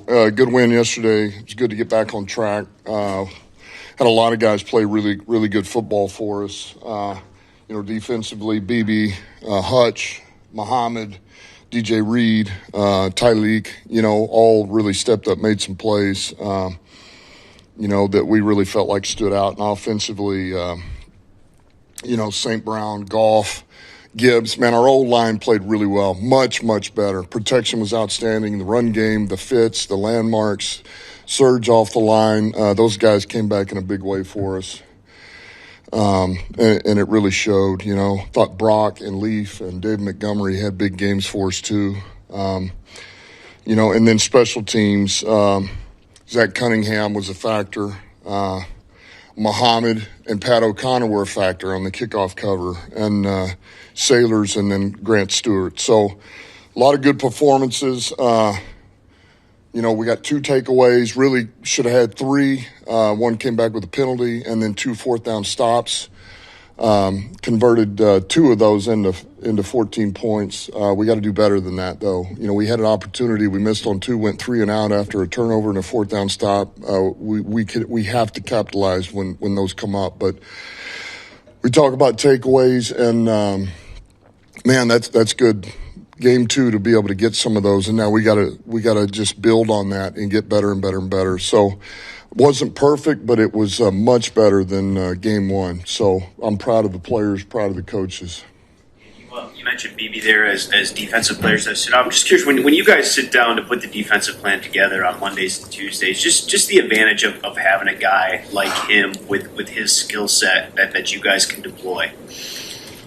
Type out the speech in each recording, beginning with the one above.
Good win yesterday. It's good to get back on track. Had a lot of guys play really, really good football for us. Defensively, BB, Hutch, Muhammad, DJ Reed, Tyleek, all really stepped up, made some plays, that we really felt like stood out. And offensively, St. Brown, Goff, Gibbs, man, our old line played really well, much, much better. Protection was outstanding. The run game, the fits, the landmarks, surge off the line. Those guys came back in a big way for us. And it really showed, Thought Brock and Leaf and Dave Montgomery had big games for us too. And then special teams, Zach Cunningham was a factor. Muhammad and Pat O'Connor were a factor on the kickoff cover, and Sailors and then Grant Stewart. So a lot of good performances. We got 2 takeaways. Really should have had 3. One came back with a penalty, and then 2 fourth-down stops. Converted 2 of those into 14 points. We got to do better than that, though. We had an opportunity. We missed on 2, went 3 and out after a turnover and a fourth-down stop. We have to capitalize when those come up. But we talk about takeaways, and man, that's good. Game 2 to be able to get some of those, and now we gotta just build on that and get better and better and better. So it wasn't perfect, but it was much better than game 1. So I'm proud of the players, proud of the coaches. Well, you mentioned BB there as defensive players that sit out. I'm just curious, when you guys sit down to put the defensive plan together on Mondays and Tuesdays, just the advantage of having a guy like him with his skill set that you guys can deploy.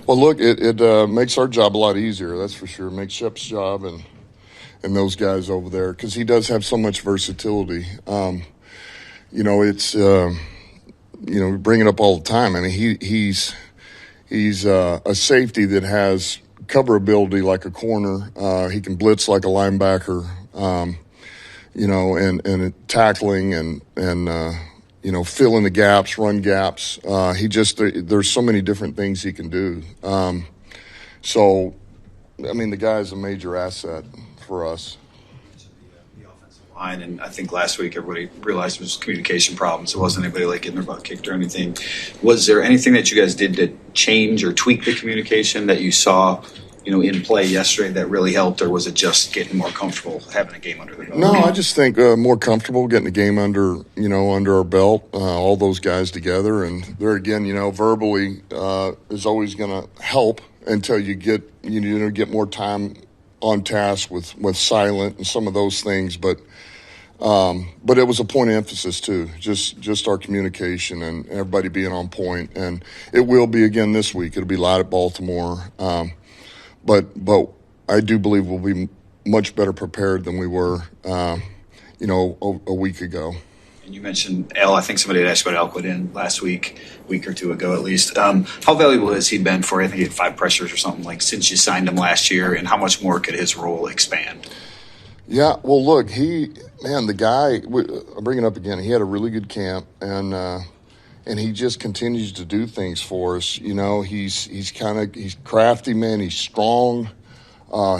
Well, look, it makes our job a lot easier, that's for sure. It makes Shep's job and those guys over there, because he does have so much versatility. We bring it up all the time. I mean, he's a safety that has cover ability like a corner. He can blitz like a linebacker, and tackling and fill in the gaps, run gaps. There's so many different things he can do. The guy's a major asset for us. The offensive line, and I think last week everybody realized it was communication problems. It wasn't anybody getting their butt kicked or anything. Was there anything that you guys did to change or tweak the communication that you saw in play yesterday that really helped, or was it just getting more comfortable having a game under the belt? No, I just think more comfortable getting the game under our belt, all those guys together. And there again, verbally is always going to help until you get more time on task with silent and some of those things. But it was a point of emphasis too, just our communication and everybody being on point. And it will be again this week. It'll be live at Baltimore. But I do believe we'll be much better prepared than we were, a week ago. And you mentioned Al. I think somebody had asked about Al Quidin last week or 2 ago at least. How valuable has he been for you? I think he had 5 pressures or something since you signed him last year, and how much more could his role expand? Yeah, well, look, the guy, I'll bring it up again. He had a really good camp, and he just continues to do things for us. He's crafty, man. He's strong.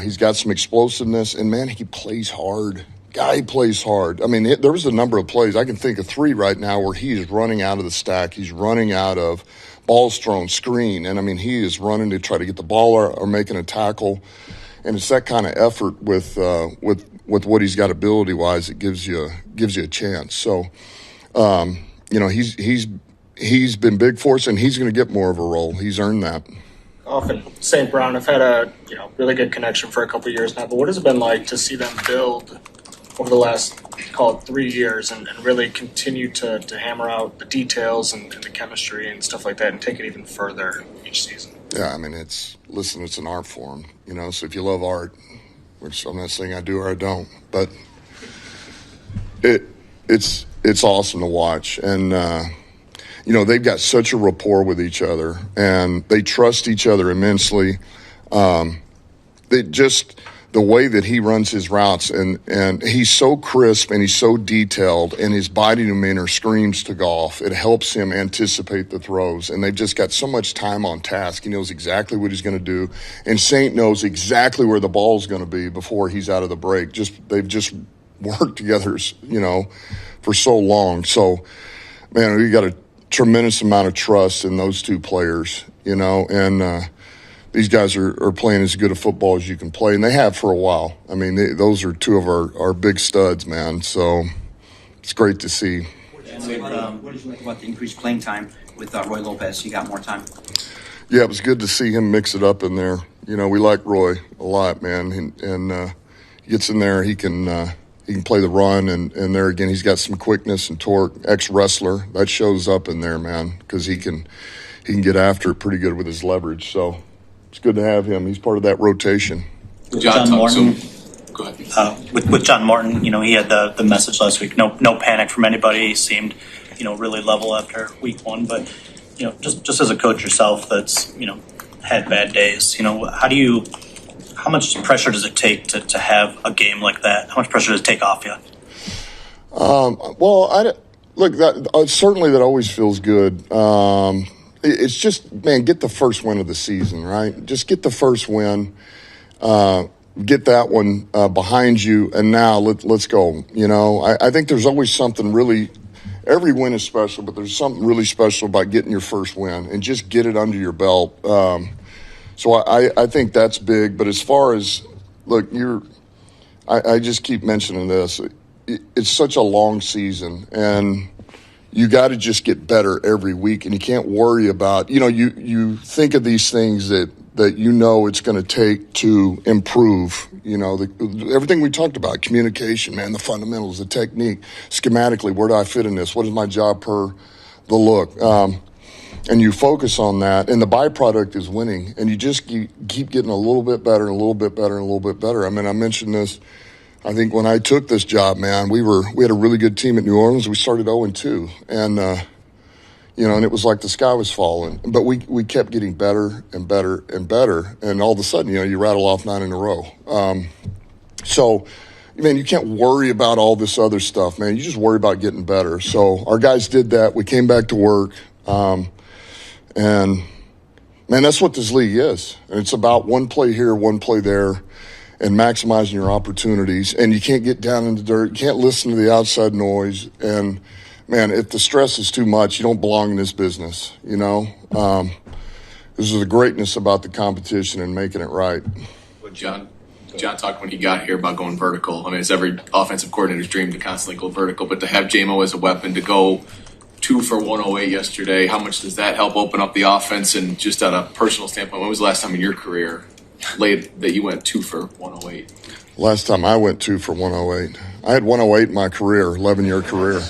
He's got some explosiveness, and man, he plays hard. Guy plays hard. I mean, there was a number of plays. I can think of 3 right now where he is running out of the stack. He's running out of balls thrown, screen, and I mean, he is running to try to get the ball or making a tackle. And it's that kind of effort with what he's got ability wise. It gives you a chance. So, he's been big for us, and he's going to get more of a role. He's earned that. Often St. Brown have had a really good connection for a couple of years now, but what has it been like to see them build over the last, call it 3 years, and really continue to hammer out the details and the chemistry and stuff like that and take it even further each season? Yeah, I mean, it's an art form, so if you love art, which I'm not saying I do or I don't, but it's awesome to watch. And, they've got such a rapport with each other, and they trust each other immensely. The way that he runs his routes, and he's so crisp and he's so detailed, and his body demeanor screams to Goff. It helps him anticipate the throws, and they've just got so much time on task. He knows exactly what he's going to do, and Saint knows exactly where the ball's going to be before he's out of the break. They've just worked together, for so long. So, man, we got a tremendous amount of trust in those two players, and these guys are playing as good a football as you can play, and they have for a while. I mean, those are two of our big studs, man. So it's great to see. What did you like about the increased playing time with Roy Lopez? He got more time. Yeah, it was good to see him mix it up in there. We like Roy a lot, man, and he gets in there. He can play the run, and there again, he's got some quickness and torque. Ex-wrestler, that shows up in there, man, because he can get after it pretty good with his leverage. So it's good to have him. He's part of that rotation. John Morton. Go ahead. With John Morton, he had the message last week. No panic from anybody. He seemed, really level after week one. But just as a coach yourself, that's had bad days. How much pressure does it take to have a game like that? How much pressure does it take off you? Certainly that always feels good. It's just, man, get the first win of the season, right? Just get the first win. Get that one behind you, and now let's go. I think there's always something really. Every win is special, but there's something really special about getting your first win and just get it under your belt. So I think that's big. But as far as I just keep mentioning this. It's such a long season, and you got to just get better every week, and you can't worry about. You think of these things that it's going to take to improve. Everything we talked about, communication, man, the fundamentals, the technique, schematically, where do I fit in this? What is my job per the look? And you focus on that, and the byproduct is winning, and you just keep getting a little bit better, and a little bit better, and a little bit better. I mean, I mentioned this. I think when I took this job, man, we had a really good team at New Orleans. We started 0-2, and and it was like the sky was falling. But we kept getting better and better and better, and all of a sudden, you rattle off 9 in a row. So, man, you can't worry about all this other stuff, man. You just worry about getting better. So our guys did that. We came back to work, and man, that's what this league is. And it's about one play here, one play there, and maximizing your opportunities. And you can't get down in the dirt. You can't listen to the outside noise. And, man, if the stress is too much, you don't belong in this business, This is the greatness about the competition and making it right. Well, John talked when he got here about going vertical. I mean, it's every offensive coordinator's dream to constantly go vertical, but to have JMO as a weapon to go 2 for 108 yesterday, how much does that help open up the offense? And just at a personal standpoint, when was the last time in your career that you went 2 for 108? Last time I went 2 for 108. I had 108 in my career, 11-year career.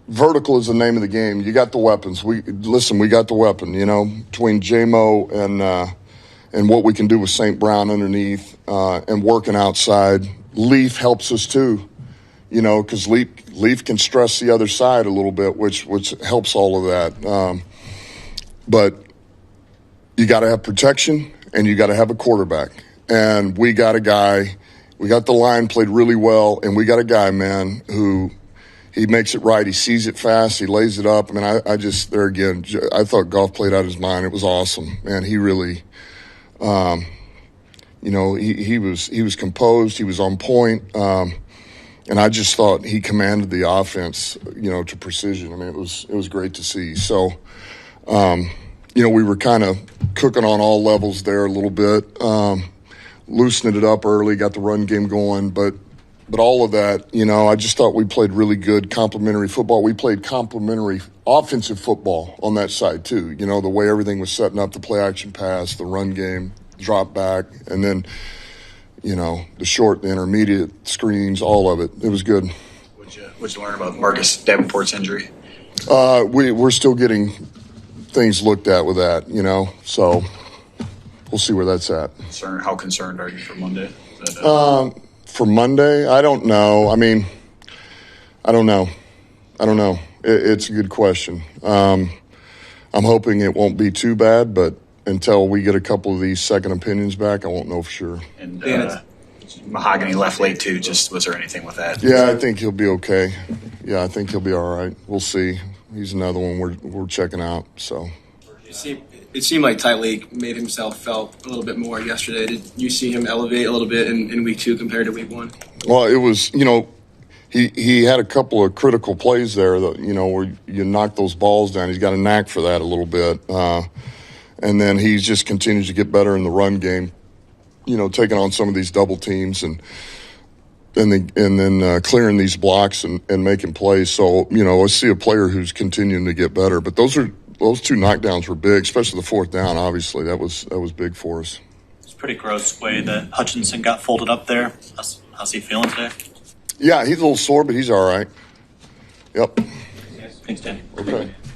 Vertical is the name of the game. You got the weapons. We got the weapon, between JMO and what we can do with St. Brown underneath, and working outside. Leaf helps us too, because Leaf can stress the other side a little bit, which helps all of that. But you got to have protection, and you got to have a quarterback. And we got a guy. We got the line played really well, and we got a guy, man, who he makes it right. He sees it fast. He lays it up. I mean, I just there again. I thought Goff played out his mind. It was awesome, man. He really. He was composed. He was on point. And I just thought he commanded the offense, to precision. I mean, it was great to see. So, we were kind of cooking on all levels there a little bit, loosening it up early, got the run game going, but all of that, I just thought we played really good complementary football. We played complementary offensive football on that side too. The way everything was setting up, the play action pass, the run game, drop back, and then, the short, the intermediate screens, all of it. It was good. What'd you learn about Marcus Davenport's injury? We're still getting things looked at with that, so we'll see where that's at. How concerned are you for Monday? For Monday, I don't know. I mean, I don't know. It's a good question. I'm hoping it won't be too bad, but until we get a couple of these second opinions back, I won't know for sure. And Mahogany left late too. Just was there anything with that? Yeah, I think he'll be okay. Yeah, I think he'll be all right. We'll see. He's another one we're checking out. So. It seemed like Tyleek made himself felt a little bit more yesterday. Did you see him elevate a little bit in week 2 compared to week 1? Well, it was, he had a couple of critical plays there that, where you knock those balls down. He's got a knack for that a little bit. And then he just continues to get better in the run game, taking on some of these double teams and then clearing these blocks and making plays. So, I see a player who's continuing to get better. But those 2 knockdowns were big, especially the 4th down, obviously. That was big for us. It's pretty gross way that Hutchinson got folded up there. How's he feeling today? Yeah, he's a little sore, but he's all right. Yep. Thanks, Dan. Okay.